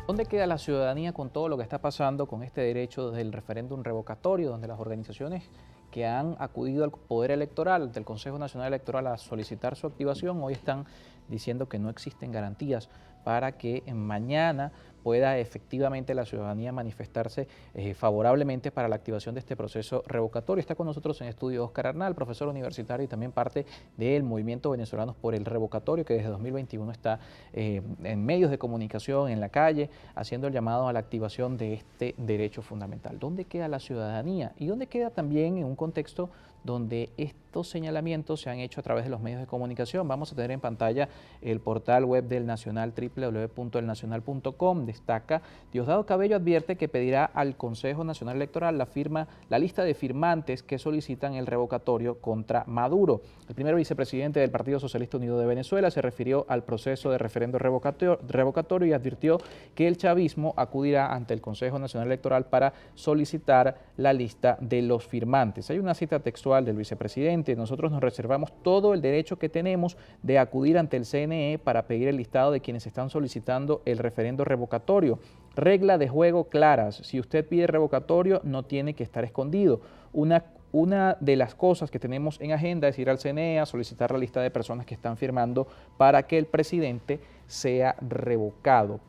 ¿Dónde queda la ciudadanía con todo lo que está pasando con este derecho del referéndum revocatorio, donde las organizaciones que han acudido al Poder Electoral, del Consejo Nacional Electoral, a solicitar su activación, hoy están diciendo que no existen garantías para que mañana pueda efectivamente la ciudadanía manifestarse favorablemente para la activación de este proceso revocatorio? Está con nosotros en estudio Óscar Arnal, profesor universitario y también parte del Movimiento Venezolanos por el Revocatorio, que desde 2021 está en medios de comunicación, en la calle, haciendo el llamado a la activación de este derecho fundamental. ¿Dónde queda la ciudadanía? Y dónde queda también en un contexto donde estos señalamientos se han hecho a través de los medios de comunicación? Vamos a tener en pantalla el portal web del Nacional, www.elnacional.com. Destaca: Diosdado Cabello advierte que pedirá al Consejo Nacional Electoral la lista de firmantes que solicitan el revocatorio contra Maduro. El primer vicepresidente del Partido Socialista Unido de Venezuela se refirió al proceso de referendo revocatorio y advirtió que el chavismo acudirá ante el Consejo Nacional Electoral para solicitar la lista de los firmantes. Hay una cita textual del vicepresidente: nosotros nos reservamos todo el derecho que tenemos de acudir ante el CNE para pedir el listado de quienes están solicitando el referendo revocatorio. Regla de juego claras: si usted pide revocatorio, no tiene que estar escondido. Una de las cosas que tenemos en agenda es ir al CNE a solicitar la lista de personas que están firmando para que el presidente sea revocado.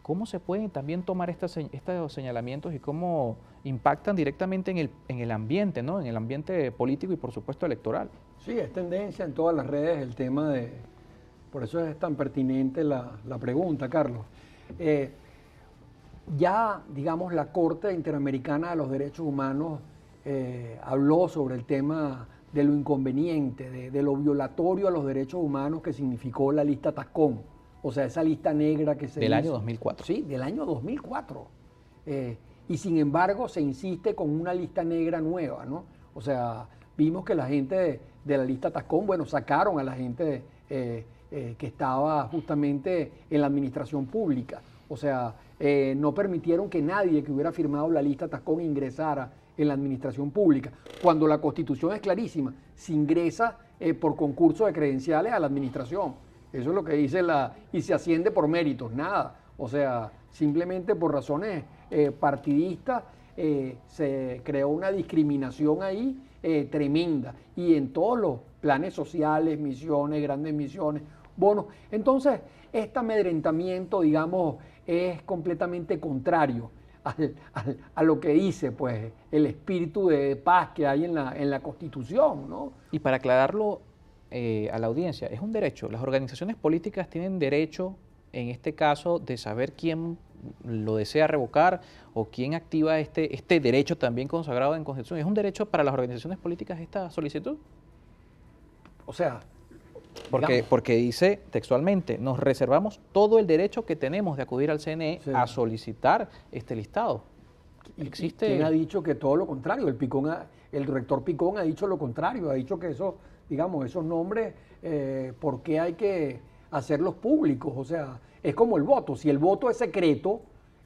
¿Cómo se pueden también tomar estos señalamientos y cómo impactan directamente en el ambiente, ¿no? En el ambiente político y por supuesto electoral? Sí, es tendencia en todas las redes el tema de... Por eso es tan pertinente la pregunta, Carlos. Ya, digamos, la Corte Interamericana de los Derechos Humanos habló sobre el tema de lo inconveniente, de lo violatorio a los derechos humanos que significó la lista Tascón. O sea, esa lista negra que se Del hizo. año 2004. Sí, del año 2004. Y sin embargo se insiste con una lista negra nueva, ¿no? O sea, vimos que la gente de la lista Tascón, bueno, sacaron a la gente que estaba justamente en la administración pública. O sea, no permitieron que nadie que hubiera firmado la lista Tascón ingresara en la administración pública. Cuando la Constitución es clarísima, se ingresa por concurso de credenciales a la administración. Eso es lo que dice y se asciende por méritos, nada. O sea, simplemente por razones partidistas se creó una discriminación ahí tremenda. Y en todos los planes sociales, misiones, grandes misiones, bonos. Entonces, este amedrentamiento, digamos, es completamente contrario a lo que dice, pues, el espíritu de paz que hay en la Constitución, ¿no? Y para aclararlo a la audiencia, es un derecho. Las organizaciones políticas tienen derecho, en este caso, de saber quién lo desea revocar o quién activa este derecho también consagrado en Constitución. ¿Es un derecho para las organizaciones políticas esta solicitud? O sea, porque dice textualmente: nos reservamos todo el derecho que tenemos de acudir al CNE a solicitar este listado. ¿Existe? ¿Quién ha dicho que todo lo contrario? El rector Picón ha dicho lo contrario, ha dicho que eso, digamos, esos nombres, ¿por qué hay que hacerlos públicos? O sea, es como el voto. Si el voto es secreto,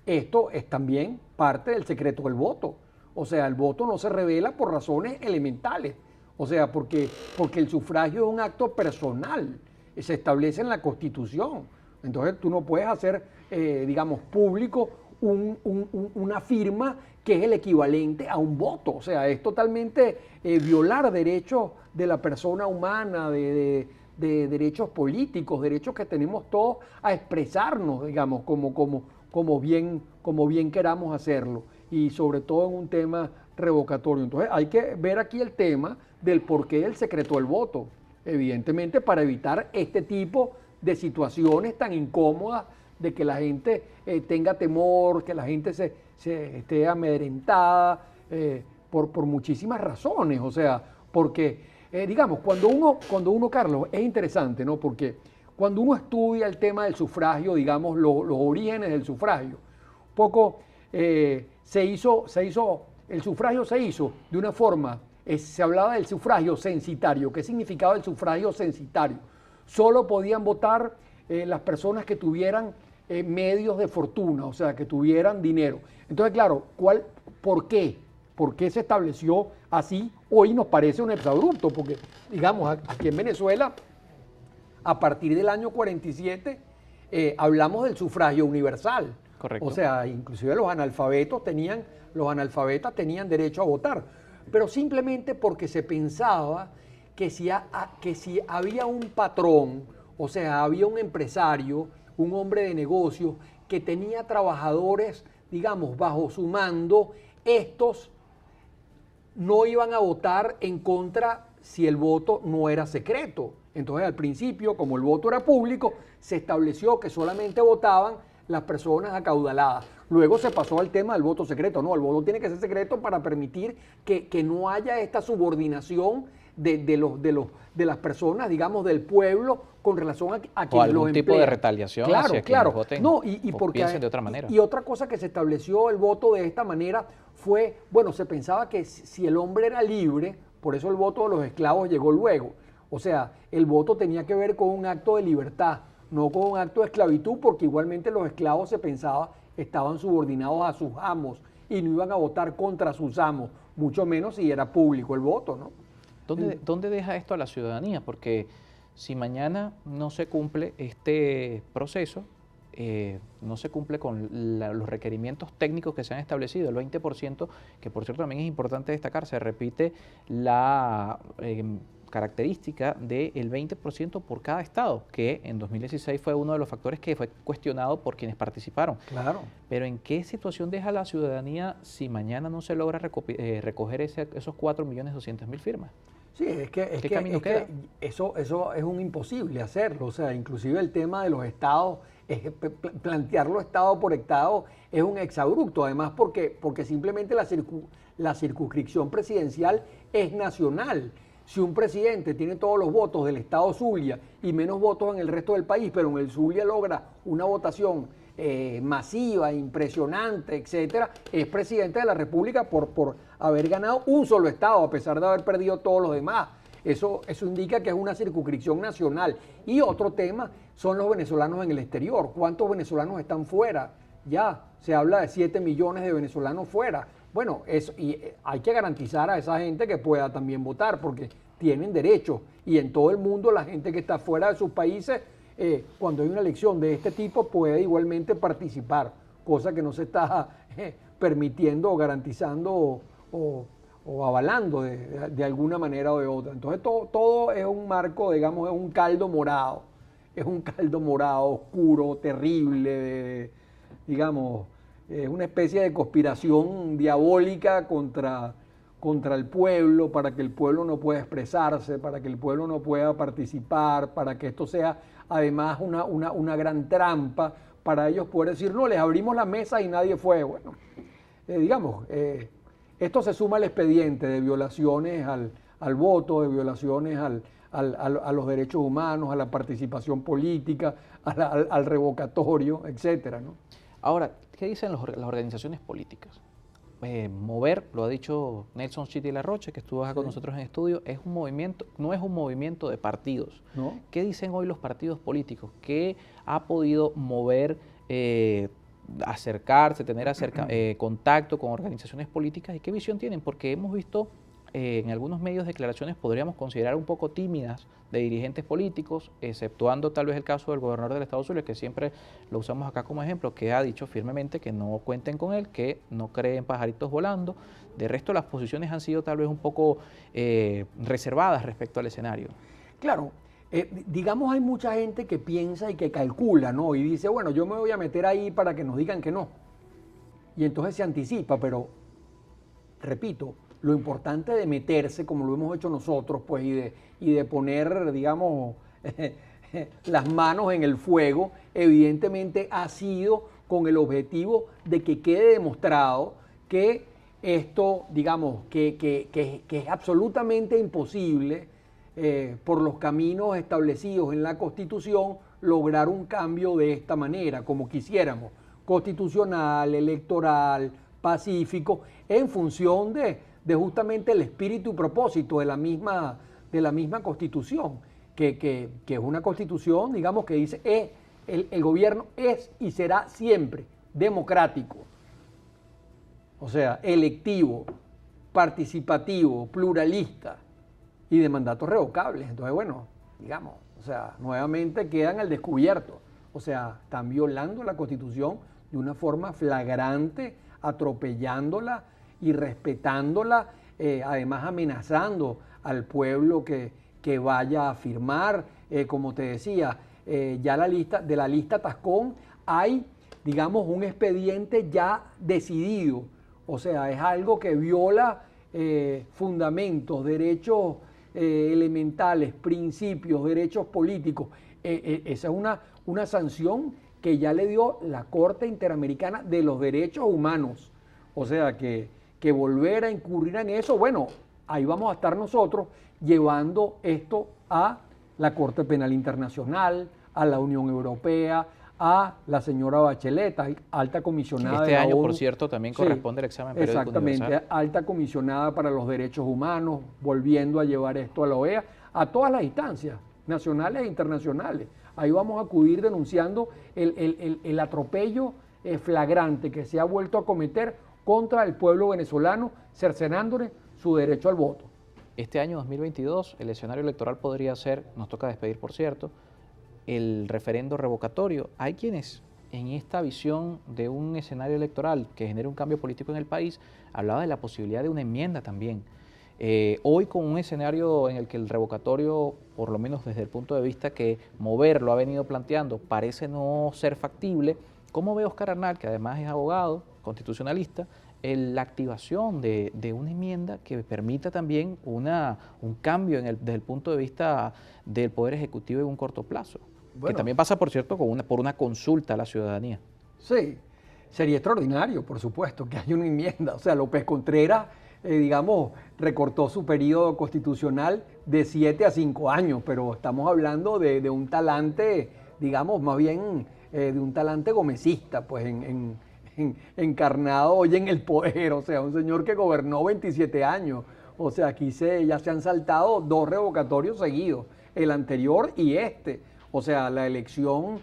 esto es también parte del secreto del voto. O sea, el voto no se revela por razones elementales. O sea, porque el sufragio es un acto personal, se establece en la Constitución. Entonces tú no puedes hacer, digamos, público una firma que es el equivalente a un voto. O sea, es totalmente violar derechos de la persona humana, de derechos políticos, derechos que tenemos todos a expresarnos, digamos, como bien queramos hacerlo. Y sobre todo en un tema revocatorio. Entonces hay que ver aquí el tema del porqué del secreto del voto, evidentemente para evitar este tipo de situaciones tan incómodas de que la gente tenga temor, que la gente se esté amedrentada por muchísimas razones. O sea, porque, digamos, cuando uno, Carlos, es interesante, ¿no? Porque cuando uno estudia el tema del sufragio, digamos, los orígenes del sufragio, poco el sufragio se hizo de una forma, se hablaba del sufragio censitario. ¿Qué significaba el sufragio censitario? Solo podían votar las personas que tuvieran medios de fortuna, o sea, que tuvieran dinero. Entonces, claro, ¿por qué? ¿Por qué se estableció así? Hoy nos parece un exabrupto, porque, digamos, aquí en Venezuela, a partir del año 47, hablamos del sufragio universal. Correcto. O sea, inclusive los analfabetas tenían derecho a votar, pero simplemente porque se pensaba que si había un patrón, o sea, había un empresario, un hombre de negocios que tenía trabajadores, digamos, bajo su mando, estos no iban a votar en contra si el voto no era secreto. Entonces, al principio, como el voto era público, se estableció que solamente votaban las personas acaudaladas. Luego se pasó al tema del voto secreto. No, el voto tiene que ser secreto para permitir que no haya esta subordinación de las personas, digamos, del pueblo con relación a quienes los emplean. O algún tipo de retaliación hacia quienes voten o piensen de otra manera. Y otra cosa que se estableció el voto de esta manera fue, bueno, se pensaba que si el hombre era libre, por eso el voto de los esclavos llegó luego. O sea, el voto tenía que ver con un acto de libertad, no con un acto de esclavitud, porque igualmente los esclavos se pensaba estaban subordinados a sus amos y no iban a votar contra sus amos, mucho menos si era público el voto, ¿no? ¿Dónde deja esto a la ciudadanía? Porque si mañana no se cumple este proceso, no se cumple con los requerimientos técnicos que se han establecido, el 20%, que por cierto también es importante destacar, se repite la característica del 20% por cada estado, que en 2016 fue uno de los factores que fue cuestionado por quienes participaron. Claro. Pero ¿en qué situación deja la ciudadanía si mañana no se logra recoger esos 4.200.000 firmas? Sí, es que eso es un imposible hacerlo. O sea, inclusive el tema de los estados, plantearlo estado por estado es un exabrupto. Además, porque simplemente la circunscripción presidencial es nacional. Si un presidente tiene todos los votos del estado Zulia y menos votos en el resto del país, pero en el Zulia logra una votación masiva, impresionante, etcétera, es presidente de la República por haber ganado un solo estado, a pesar de haber perdido todos los demás. Eso indica que es una circunscripción nacional. Y otro tema son los venezolanos en el exterior. ¿Cuántos venezolanos están fuera? Ya se habla de 7 millones de venezolanos fuera. Bueno, hay que garantizar a esa gente que pueda también votar, porque tienen derecho. Y en todo el mundo la gente que está fuera de sus países, cuando hay una elección de este tipo, puede igualmente participar, cosa que no se está permitiendo o garantizando o avalando de alguna manera o de otra. Entonces todo es un marco, digamos, es un caldo morado oscuro, terrible, digamos, es una especie de conspiración diabólica contra el pueblo, para que el pueblo no pueda expresarse, para que el pueblo no pueda participar, para que esto sea además una gran trampa para ellos poder decir, no, les abrimos la mesa y nadie fue. Bueno, esto se suma al expediente de violaciones al voto, de violaciones a los derechos humanos, a la participación política, al revocatorio, etcétera, ¿no? Ahora, ¿qué dicen las organizaciones políticas? Mover, lo ha dicho Nelson Chiti Larroche, que estuvo acá con nosotros en estudio, es un movimiento, no es un movimiento de partidos. ¿No? ¿Qué dicen hoy los partidos políticos? ¿Qué ha podido mover, acercarse, tener contacto con organizaciones políticas y qué visión tienen? Porque hemos visto en algunos medios declaraciones podríamos considerar un poco tímidas de dirigentes políticos, exceptuando tal vez el caso del gobernador del estado Zulia, que siempre lo usamos acá como ejemplo, que ha dicho firmemente que no cuenten con él, que no cree en pajaritos volando. De resto, las posiciones han sido tal vez un poco reservadas respecto al escenario. Claro, digamos, hay mucha gente que piensa y que calcula, ¿no? Y dice, bueno, yo me voy a meter ahí para que nos digan que no. Y entonces se anticipa, pero, repito, lo importante de meterse, como lo hemos hecho nosotros, pues, y de poner, digamos, las manos en el fuego, evidentemente ha sido con el objetivo de que quede demostrado que esto, digamos, que es absolutamente imposible por los caminos establecidos en la Constitución lograr un cambio de esta manera, como quisiéramos, constitucional, electoral, pacífico, en función de justamente el espíritu y propósito de la misma Constitución, que es una Constitución, digamos, que dice el gobierno es y será siempre democrático, o sea, electivo, participativo, pluralista y de mandatos revocables. Entonces, bueno, digamos, o sea, nuevamente quedan al descubierto. O sea, están violando la Constitución de una forma flagrante, atropellándola y respetándola, además amenazando al pueblo que vaya a firmar. Como te decía, ya de la lista Tascón hay, digamos, un expediente ya decidido. O sea, es algo que viola fundamentos, derechos elementales, principios, derechos políticos. Esa es una sanción que ya le dio la Corte Interamericana de los Derechos Humanos. O sea, que volver a incurrir en eso, bueno, ahí vamos a estar nosotros llevando esto a la Corte Penal Internacional, a la Unión Europea, a la señora Bachelet, alta comisionada este de la año, ONU. por cierto, también corresponde el examen periódico Exactamente, universal. alta comisionada para los derechos humanos, volviendo a llevar esto a la OEA, a todas las instancias, nacionales e internacionales. Ahí vamos a acudir denunciando el atropello flagrante que se ha vuelto a cometer contra el pueblo venezolano, cercenándole su derecho al voto. Este año 2022, el escenario electoral podría ser, nos toca despedir por cierto, el referendo revocatorio. Hay quienes en esta visión de un escenario electoral que genere un cambio político en el país, hablaba de la posibilidad de una enmienda también. Hoy con un escenario en el que el revocatorio, por lo menos desde el punto de vista que Mover lo ha venido planteando, parece no ser factible, ¿cómo ve Oscar Arnal, que además es abogado, constitucionalista, la activación de una enmienda que permita también un cambio desde el punto de vista del Poder Ejecutivo en un corto plazo? Bueno, que también pasa, por cierto, por una consulta a la ciudadanía. Sí, sería extraordinario, por supuesto, que haya una enmienda. O sea, López Contreras, digamos, recortó su periodo constitucional de 7 a 5 años, pero estamos hablando de un talante, digamos, más bien de un talante gomecista, pues encarnado hoy en el poder. O sea, un señor que gobernó 27 años. O sea, aquí ya se han saltado 2 revocatorios seguidos, el anterior y este. O sea, la elección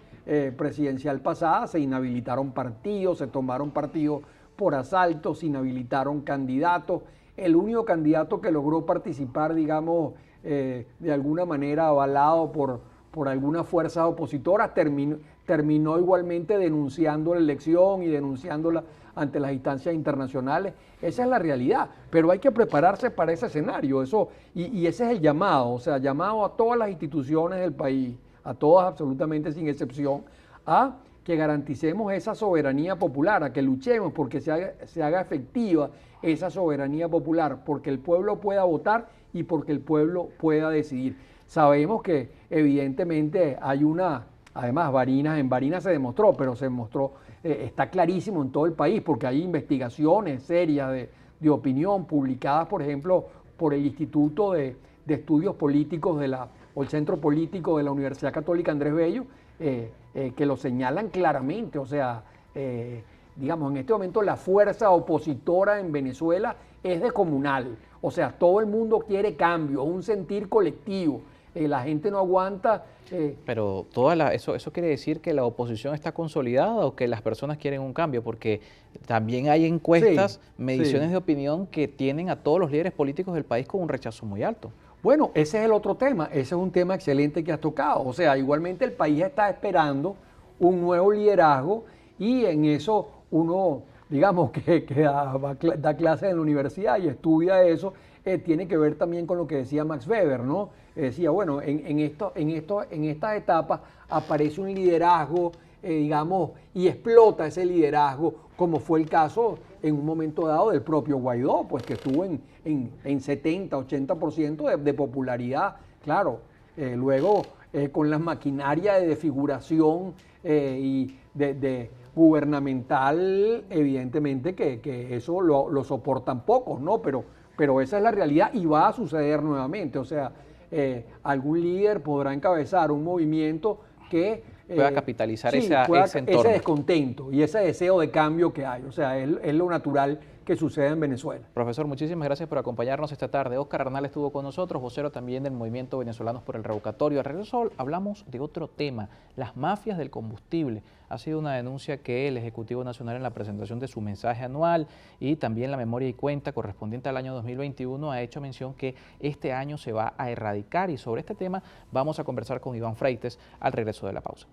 presidencial pasada se inhabilitaron partidos, se tomaron partidos por asalto, se inhabilitaron candidatos. El único candidato que logró participar, digamos, de alguna manera avalado por algunas fuerzas opositoras, terminó igualmente denunciando la elección y denunciándola ante las instancias internacionales. Esa es la realidad, pero hay que prepararse para ese escenario, y ese es el llamado, o sea, llamado a todas las instituciones del país, a todas absolutamente sin excepción, a que garanticemos esa soberanía popular, a que luchemos porque se haga efectiva esa soberanía popular, porque el pueblo pueda votar y porque el pueblo pueda decidir. Sabemos que evidentemente hay además en Barinas se demostró, pero se demostró, está clarísimo en todo el país, porque hay investigaciones serias de opinión publicadas, por ejemplo, por el Instituto de Estudios Políticos o el Centro Político de la Universidad Católica Andrés Bello, que lo señalan claramente. O sea, digamos, en este momento la fuerza opositora en Venezuela es descomunal. O sea, todo el mundo quiere cambio, un sentir colectivo. La gente no aguanta. Pero eso quiere decir que la oposición está consolidada o que las personas quieren un cambio, porque también hay encuestas, mediciones de opinión que tienen a todos los líderes políticos del país con un rechazo muy alto. Bueno, ese es el otro tema, ese es un tema excelente que has tocado. O sea, igualmente el país está esperando un nuevo liderazgo, y en eso uno, digamos, que da clases en la universidad y estudia eso, tiene que ver también con lo que decía Max Weber, ¿no? Decía, bueno, en estas etapas aparece un liderazgo, digamos, y explota ese liderazgo, como fue el caso en un momento dado del propio Guaidó, pues que estuvo en 70, 80% de popularidad. Claro, luego con la maquinaria de desfiguración y de gubernamental, evidentemente que eso lo soportan pocos, ¿no? Pero esa es la realidad y va a suceder nuevamente. O sea, algún líder podrá encabezar un movimiento que pueda capitalizar ese entorno, ese descontento y ese deseo de cambio que hay. O sea, es lo natural que sucede en Venezuela. Profesor, muchísimas gracias por acompañarnos esta tarde. Oscar Arnal estuvo con nosotros, vocero también del Movimiento Venezolanos por el Revocatorio. Al regreso hablamos de otro tema, las mafias del combustible. Ha sido una denuncia que el Ejecutivo Nacional, en la presentación de su mensaje anual y también la memoria y cuenta correspondiente al año 2021, ha hecho mención que este año se va a erradicar, y sobre este tema vamos a conversar con Iván Freites al regreso de la pausa.